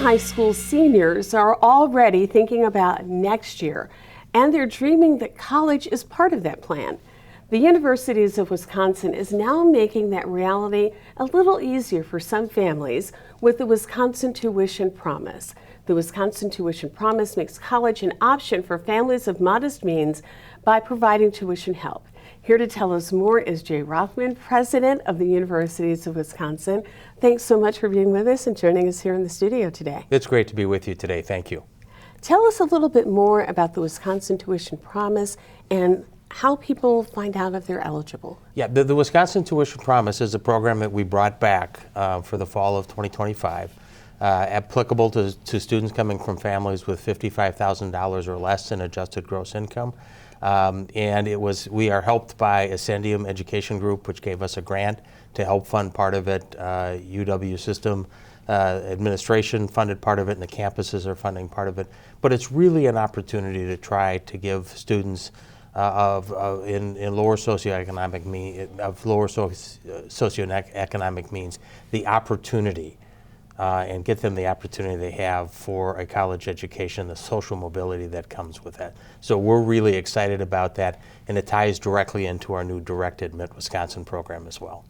high school seniors are already thinking about next year, and they're dreaming that college is part of that plan. The Universities of Wisconsin is now making that reality a little easier for some families with the Wisconsin Tuition Promise. The Wisconsin Tuition Promise makes college an option for families of modest means by providing tuition help. Here to tell us more is Jay Rothman, president of the Universities of Wisconsin. Thanks so much for being with us and joining us here in the studio today. It's great to be with you today. Thank you. Tell us a little bit more about the Wisconsin Tuition Promise and how people find out if they're eligible. Yeah, the Wisconsin Tuition Promise is a program that we brought back for the fall of 2025, applicable to students coming from families with $55,000 or less in adjusted gross income. And we are helped by Ascendium Education Group, which gave us a grant to help fund part of it. UW System Administration funded part of it, and the campuses are funding part of it. But it's really an opportunity to try to give students in lower socioeconomic means the opportunity and get them the opportunity they have for a college education, the social mobility that comes with that. So we're really excited about that, and it ties directly into our new Direct Admit Wisconsin program as well.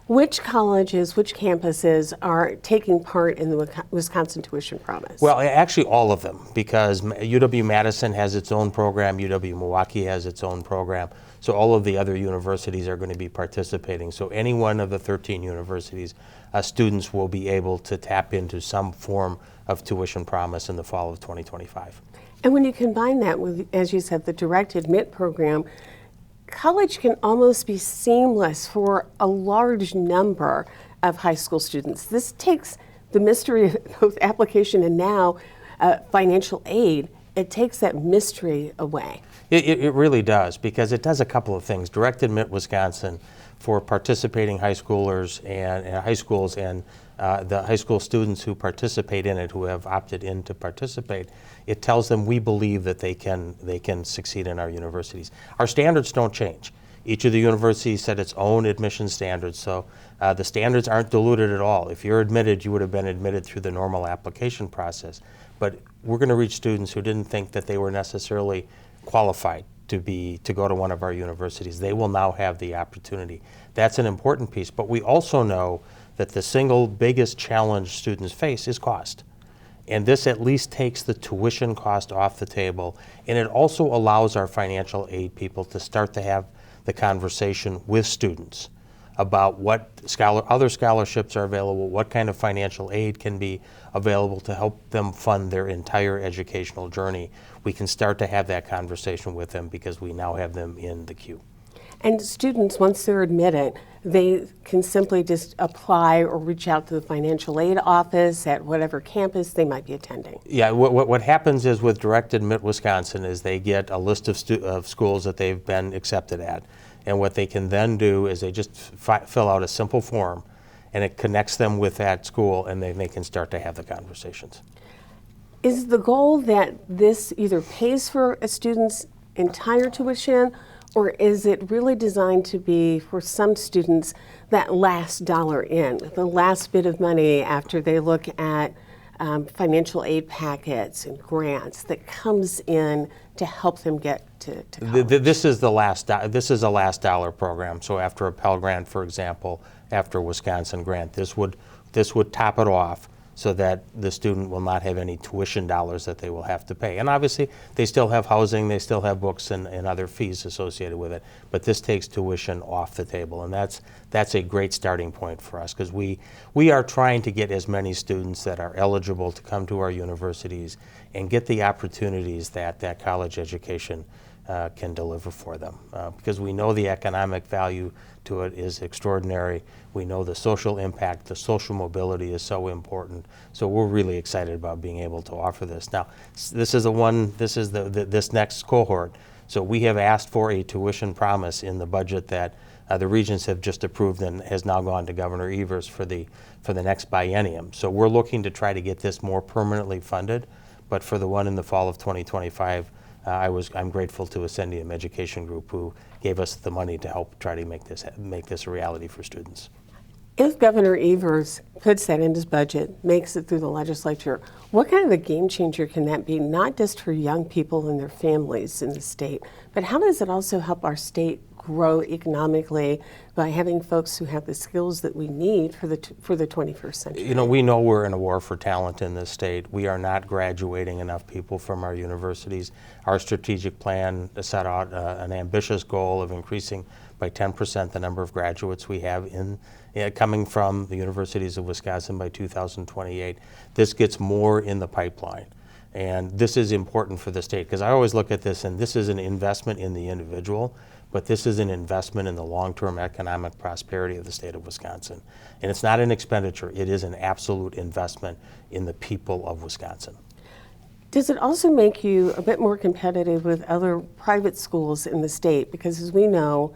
Which colleges, which campuses are taking part in the Wisconsin Tuition Promise? Well, actually all of them, because UW-Madison has its own program, UW-Milwaukee has its own program, so all of the other universities are going to be participating. So any one of the 13 universities, students will be able to tap into some form of tuition promise in the fall of 2025. And when you combine that with, as you said, the Direct Admit program, college can almost be seamless for a large number of high school students. This takes the mystery of both application and now financial aid. It takes that mystery away. It really does, because it does a couple of things. Direct Admit Wisconsin for participating high schoolers and high schools and the high school students who participate in it, who have opted in to participate, it tells them we believe that they can succeed in our universities. Our standards don't change. Each of the universities set its own admission standards, so the standards aren't diluted at all. If you're admitted, you would have been admitted through the normal application process. But we're going to reach students who didn't think that they were necessarily qualified to go to one of our universities. They will now have the opportunity. That's an important piece, but we also know that the single biggest challenge students face is cost. And this at least takes the tuition cost off the table, and it also allows our financial aid people to start to have the conversation with students about what other scholarships are available, what kind of financial aid can be available to help them fund their entire educational journey. We can start to have that conversation with them because we now have them in the queue. And students, once they're admitted, they can simply just apply or reach out to the financial aid office at whatever campus they might be attending. Yeah, what happens is with Direct Admit Wisconsin is they get a list of schools that they've been accepted at. And what they can then do is they just fill out a simple form, and it connects them with that school, and they can start to have the conversations. Is the goal that this either pays for a student's entire tuition, or is it really designed to be, for some students, that last dollar in, the last bit of money after they look at financial aid packets and grants that comes in to help them get to college? This is a last dollar program. So after a Pell Grant, for example, after a Wisconsin grant, this would top it off, so that the student will not have any tuition dollars that they will have to pay. And obviously, they still have housing, they still have books and other fees associated with it, but this takes tuition off the table, and that's a great starting point for us, because we are trying to get as many students that are eligible to come to our universities and get the opportunities that college education can deliver for them, because we know the economic value to it is extraordinary. We know the social impact, the social mobility is so important. So we're really excited about being able to offer this. Now, this is this next cohort. So we have asked for a tuition promise in the budget that the regents have just approved and has now gone to Governor Evers for the next biennium. So we're looking to try to get this more permanently funded, but for the one in the fall of 2025, I'm grateful to Ascendium Education Group, who gave us the money to help try to make this a reality for students. If Governor Evers puts that in his budget, makes it through the legislature, what kind of a game changer can that be, not just for young people and their families in the state, but how does it also help our state grow economically by having folks who have the skills that we need for the 21st century? You know, we know we're in a war for talent in this state. We are not graduating enough people from our universities. Our strategic plan set out an ambitious goal of increasing by 10% the number of graduates we have coming from the universities of Wisconsin by 2028. This gets more in the pipeline. And this is important for the state, because I always look at this, and this is an investment in the individual, but this is an investment in the long-term economic prosperity of the state of Wisconsin. And it's not an expenditure, it is an absolute investment in the people of Wisconsin. Does it also make you a bit more competitive with other private schools in the state? Because as we know,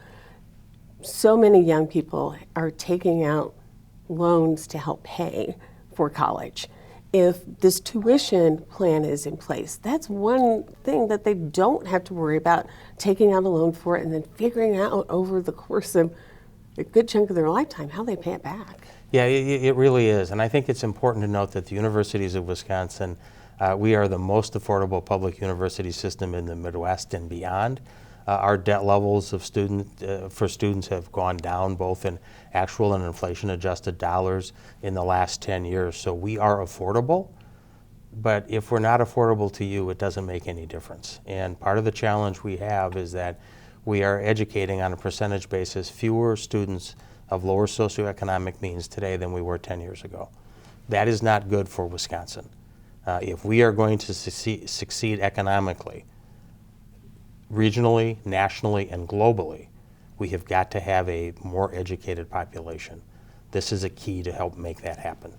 so many young people are taking out loans to help pay for college. If this tuition plan is in place, that's one thing that they don't have to worry about, taking out a loan for it and then figuring out over the course of a good chunk of their lifetime how they pay it back. Yeah, it really is. And I think it's important to note that the universities of Wisconsin, we are the most affordable public university system in the Midwest and beyond. Our debt levels of for students have gone down both in actual and inflation-adjusted dollars in the last 10 years. So we are affordable, but if we're not affordable to you, it doesn't make any difference. And part of the challenge we have is that we are educating on a percentage basis fewer students of lower socioeconomic means today than we were 10 years ago. That is not good for Wisconsin. If we are going to succeed economically, regionally, nationally, and globally, we have got to have a more educated population. This is a key to help make that happen.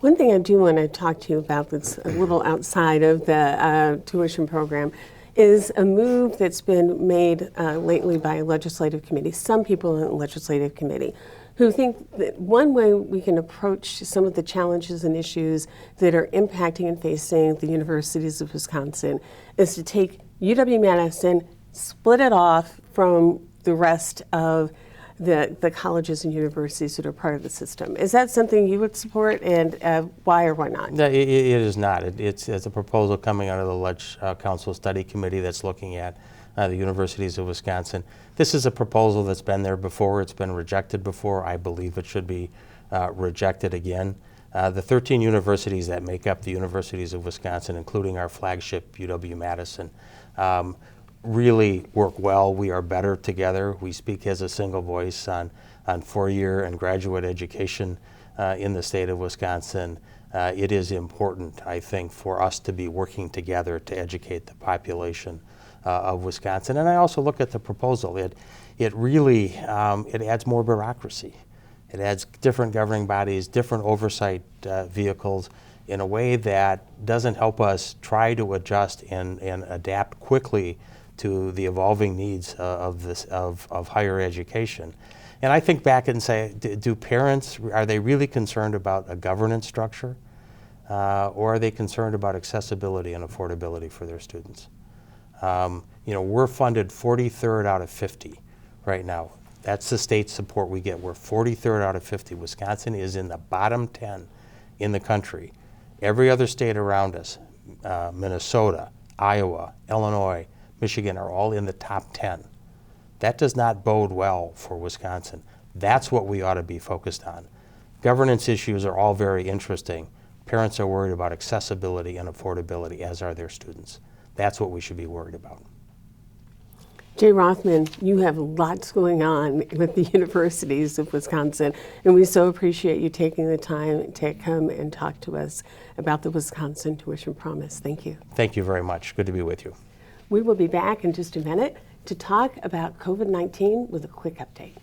One thing I do want to talk to you about that's a little outside of the tuition program is a move that's been made lately by a legislative committee, some people in the legislative committee, who think that one way we can approach some of the challenges and issues that are impacting and facing the universities of Wisconsin is to take UW-Madison, split it off from the rest of the colleges and universities that are part of the system. Is that something you would support, and why or why not? No, it is not. It's a proposal coming out of the Council Study Committee that's looking at the universities of Wisconsin. This is a proposal that's been there before. It's been rejected before. I believe it should be rejected again. The 13 universities that make up the universities of Wisconsin, including our flagship UW-Madison, really work well. We are better together. We speak as a single voice on four-year and graduate education in the state of Wisconsin. It is important, I think, for us to be working together to educate the population of Wisconsin. And I also look at the proposal. It really it adds more bureaucracy. It adds different governing bodies, different oversight vehicles in a way that doesn't help us try to adjust and adapt quickly to the evolving needs of higher education. And I think back and say, do parents, are they really concerned about a governance structure? Or are they concerned about accessibility and affordability for their students? We're funded 43rd out of 50 right now. That's the state support we get. We're 43rd out of 50. Wisconsin is in the bottom 10 in the country. Every other state around us, Minnesota, Iowa, Illinois, Michigan, are all in the top 10. That does not bode well for Wisconsin. That's what we ought to be focused on. Governance issues are all very interesting. Parents are worried about accessibility and affordability, as are their students. That's what we should be worried about. Jay Rothman, you have lots going on with the universities of Wisconsin, and we so appreciate you taking the time to come and talk to us about the Wisconsin Tuition Promise. Thank you. Thank you very much. Good to be with you. We will be back in just a minute to talk about COVID-19 with a quick update.